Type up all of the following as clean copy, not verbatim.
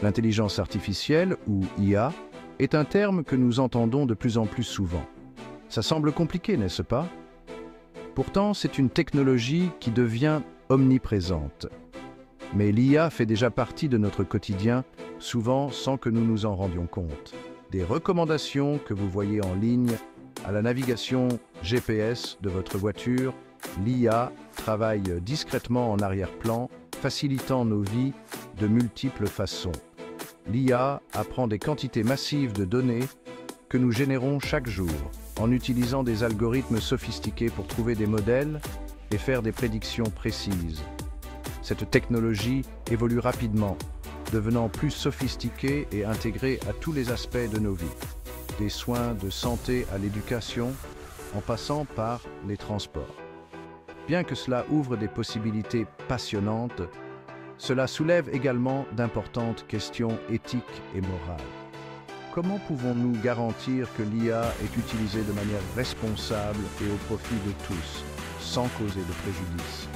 L'intelligence artificielle, ou IA, est un terme que nous entendons de plus en plus souvent. Ça semble compliqué, n'est-ce pas? Pourtant, c'est une technologie qui devient omniprésente. Mais l'IA fait déjà partie de notre quotidien, souvent sans que nous nous en rendions compte. Des recommandations que vous voyez en ligne, à la navigation GPS de votre voiture, l'IA travaille discrètement en arrière-plan, facilitant nos vies de multiples façons. L'IA apprend des quantités massives de données que nous générons chaque jour, en utilisant des algorithmes sophistiqués pour trouver des modèles et faire des prédictions précises. Cette technologie évolue rapidement, devenant plus sophistiquée et intégrée à tous les aspects de nos vies, des soins de santé à l'éducation, en passant par les transports. Bien que cela ouvre des possibilités passionnantes, cela soulève également d'importantes questions éthiques et morales. Comment pouvons-nous garantir que l'IA est utilisée de manière responsable et au profit de tous, sans causer de préjudice?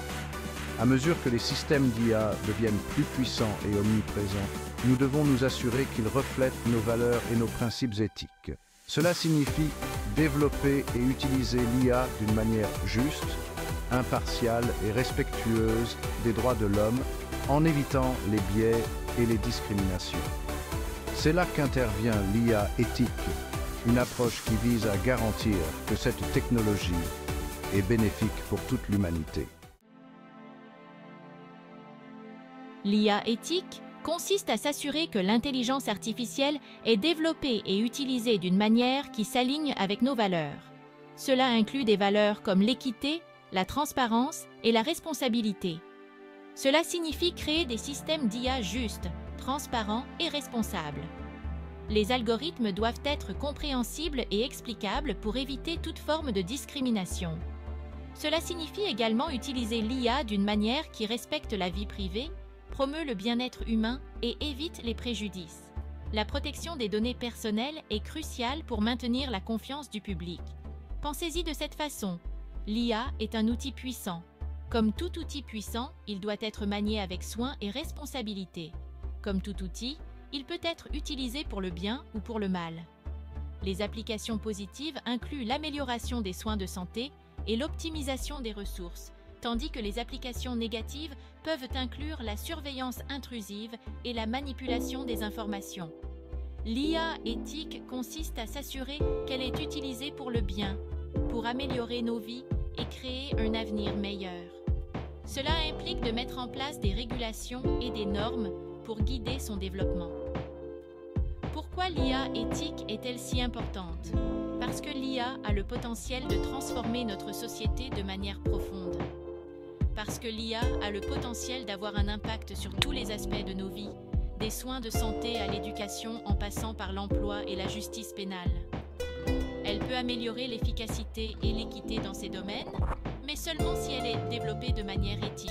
À mesure que les systèmes d'IA deviennent plus puissants et omniprésents, nous devons nous assurer qu'ils reflètent nos valeurs et nos principes éthiques. Cela signifie développer et utiliser l'IA d'une manière juste, impartiale et respectueuse des droits de l'homme, en évitant les biais et les discriminations. C'est là qu'intervient l'IA éthique, une approche qui vise à garantir que cette technologie est bénéfique pour toute l'humanité. L'IA éthique consiste à s'assurer que l'intelligence artificielle est développée et utilisée d'une manière qui s'aligne avec nos valeurs. Cela inclut des valeurs comme l'équité, la transparence et la responsabilité. Cela signifie créer des systèmes d'IA justes, transparents et responsables. Les algorithmes doivent être compréhensibles et explicables pour éviter toute forme de discrimination. Cela signifie également utiliser l'IA d'une manière qui respecte la vie privée, promeut le bien-être humain et évite les préjudices. La protection des données personnelles est cruciale pour maintenir la confiance du public. Pensez-y de cette façon. L'IA est un outil puissant. Comme tout outil puissant, il doit être manié avec soin et responsabilité. Comme tout outil, il peut être utilisé pour le bien ou pour le mal. Les applications positives incluent l'amélioration des soins de santé et l'optimisation des ressources, tandis que les applications négatives peuvent inclure la surveillance intrusive et la manipulation des informations. L'IA éthique consiste à s'assurer qu'elle est utilisée pour le bien, pour améliorer nos vies et créer un avenir meilleur. Cela implique de mettre en place des régulations et des normes pour guider son développement. Pourquoi l'IA éthique est-elle si importante? Parce que l'IA a le potentiel de transformer notre société de manière profonde. Parce que l'IA a le potentiel d'avoir un impact sur tous les aspects de nos vies, des soins de santé à l'éducation en passant par l'emploi et la justice pénale. Elle peut améliorer l'efficacité et l'équité dans ces domaines, mais seulement si elle est développée de manière éthique.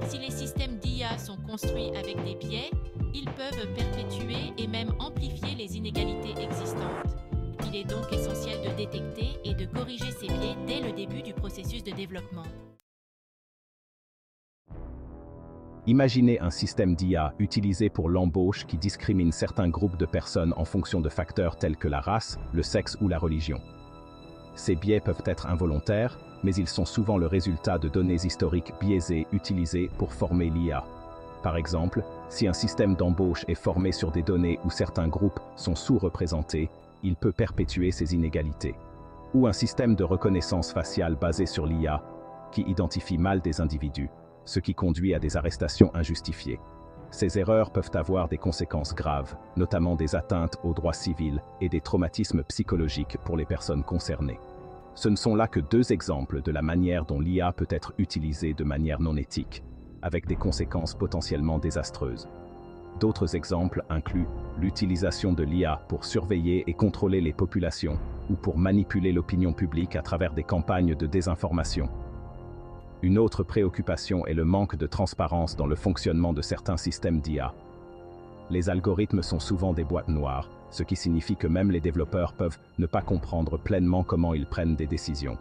Si les systèmes d'IA sont construits avec des biais, ils peuvent perpétuer et même amplifier les inégalités existantes. Il est donc essentiel de détecter et de corriger ces biais dès le début du processus de développement. Imaginez un système d'IA utilisé pour l'embauche qui discrimine certains groupes de personnes en fonction de facteurs tels que la race, le sexe ou la religion. Ces biais peuvent être involontaires, mais ils sont souvent le résultat de données historiques biaisées utilisées pour former l'IA. Par exemple, si un système d'embauche est formé sur des données où certains groupes sont sous-représentés, il peut perpétuer ces inégalités. Ou un système de reconnaissance faciale basé sur l'IA qui identifie mal des individus, ce qui conduit à des arrestations injustifiées. Ces erreurs peuvent avoir des conséquences graves, notamment des atteintes aux droits civils et des traumatismes psychologiques pour les personnes concernées. Ce ne sont là que deux exemples de la manière dont l'IA peut être utilisée de manière non éthique, avec des conséquences potentiellement désastreuses. D'autres exemples incluent l'utilisation de l'IA pour surveiller et contrôler les populations ou pour manipuler l'opinion publique à travers des campagnes de désinformation. Une autre préoccupation est le manque de transparence dans le fonctionnement de certains systèmes d'IA. Les algorithmes sont souvent des boîtes noires, ce qui signifie que même les développeurs peuvent ne pas comprendre pleinement comment ils prennent des décisions.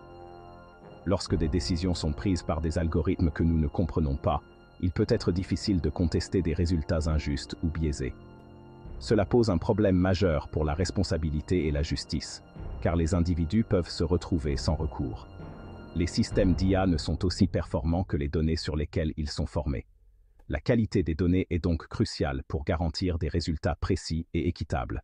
Lorsque des décisions sont prises par des algorithmes que nous ne comprenons pas, il peut être difficile de contester des résultats injustes ou biaisés. Cela pose un problème majeur pour la responsabilité et la justice, car les individus peuvent se retrouver sans recours. Les systèmes d'IA ne sont aussi performants que les données sur lesquelles ils sont formés. La qualité des données est donc cruciale pour garantir des résultats précis et équitables.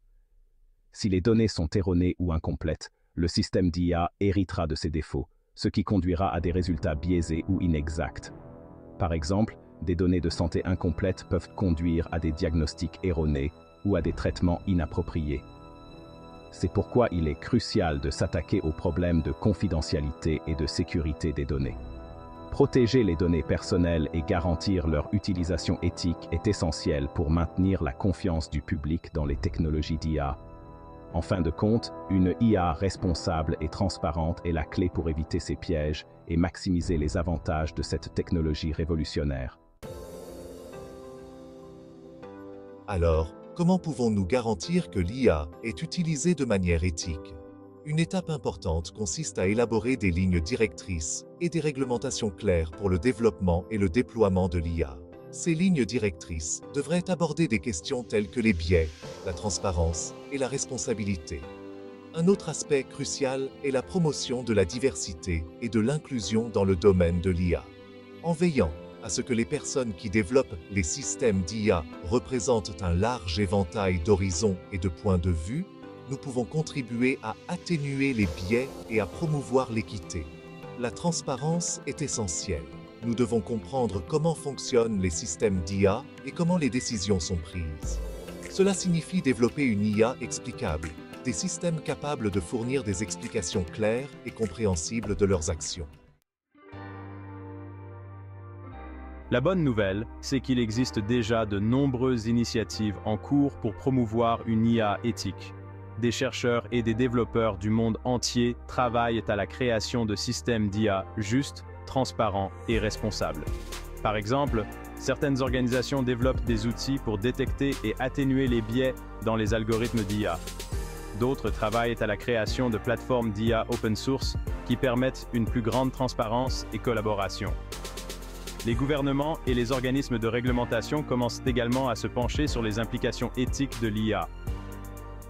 Si les données sont erronées ou incomplètes, le système d'IA héritera de ses défauts, ce qui conduira à des résultats biaisés ou inexacts. Par exemple, des données de santé incomplètes peuvent conduire à des diagnostics erronés ou à des traitements inappropriés. C'est pourquoi il est crucial de s'attaquer aux problèmes de confidentialité et de sécurité des données. Protéger les données personnelles et garantir leur utilisation éthique est essentiel pour maintenir la confiance du public dans les technologies d'IA. En fin de compte, une IA responsable et transparente est la clé pour éviter ces pièges et maximiser les avantages de cette technologie révolutionnaire. Alors, comment pouvons-nous garantir que l'IA est utilisée de manière éthique? Une étape importante consiste à élaborer des lignes directrices et des réglementations claires pour le développement et le déploiement de l'IA. Ces lignes directrices devraient aborder des questions telles que les biais, la transparence et la responsabilité. Un autre aspect crucial est la promotion de la diversité et de l'inclusion dans le domaine de l'IA. En veillant à ce que les personnes qui développent les systèmes d'IA représentent un large éventail d'horizons et de points de vue, nous pouvons contribuer à atténuer les biais et à promouvoir l'équité. La transparence est essentielle. Nous devons comprendre comment fonctionnent les systèmes d'IA et comment les décisions sont prises. Cela signifie développer une IA explicable, des systèmes capables de fournir des explications claires et compréhensibles de leurs actions. La bonne nouvelle, c'est qu'il existe déjà de nombreuses initiatives en cours pour promouvoir une IA éthique. Des chercheurs et des développeurs du monde entier travaillent à la création de systèmes d'IA justes, transparents et responsables. Par exemple, certaines organisations développent des outils pour détecter et atténuer les biais dans les algorithmes d'IA. D'autres travaillent à la création de plateformes d'IA open source qui permettent une plus grande transparence et collaboration. Les gouvernements et les organismes de réglementation commencent également à se pencher sur les implications éthiques de l'IA.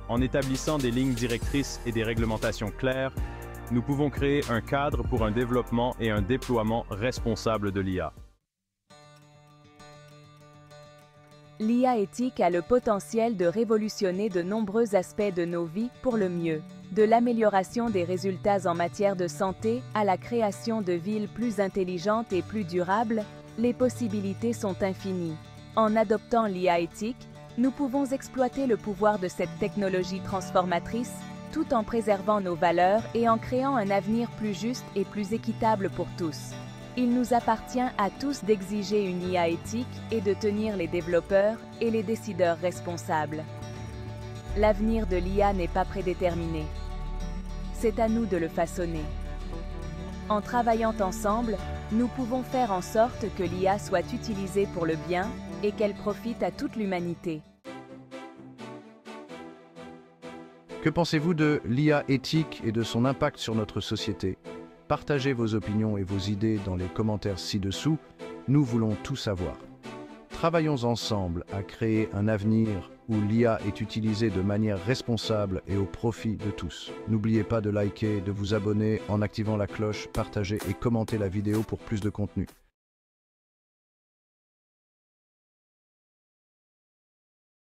En établissant des lignes directrices et des réglementations claires, nous pouvons créer un cadre pour un développement et un déploiement responsable de l'IA. L'IA éthique a le potentiel de révolutionner de nombreux aspects de nos vies pour le mieux. De l'amélioration des résultats en matière de santé à la création de villes plus intelligentes et plus durables, les possibilités sont infinies. En adoptant l'IA éthique, nous pouvons exploiter le pouvoir de cette technologie transformatrice tout en préservant nos valeurs et en créant un avenir plus juste et plus équitable pour tous. Il nous appartient à tous d'exiger une IA éthique et de tenir les développeurs et les décideurs responsables. L'avenir de l'IA n'est pas prédéterminé. C'est à nous de le façonner. En travaillant ensemble, nous pouvons faire en sorte que l'IA soit utilisée pour le bien et qu'elle profite à toute l'humanité. Que pensez-vous de l'IA éthique et de son impact sur notre société? Partagez vos opinions et vos idées dans les commentaires ci-dessous. Nous voulons tout savoir. Travaillons ensemble à créer un avenir où l'IA est utilisée de manière responsable et au profit de tous. N'oubliez pas de liker, de vous abonner en activant la cloche, partager et commenter la vidéo pour plus de contenu.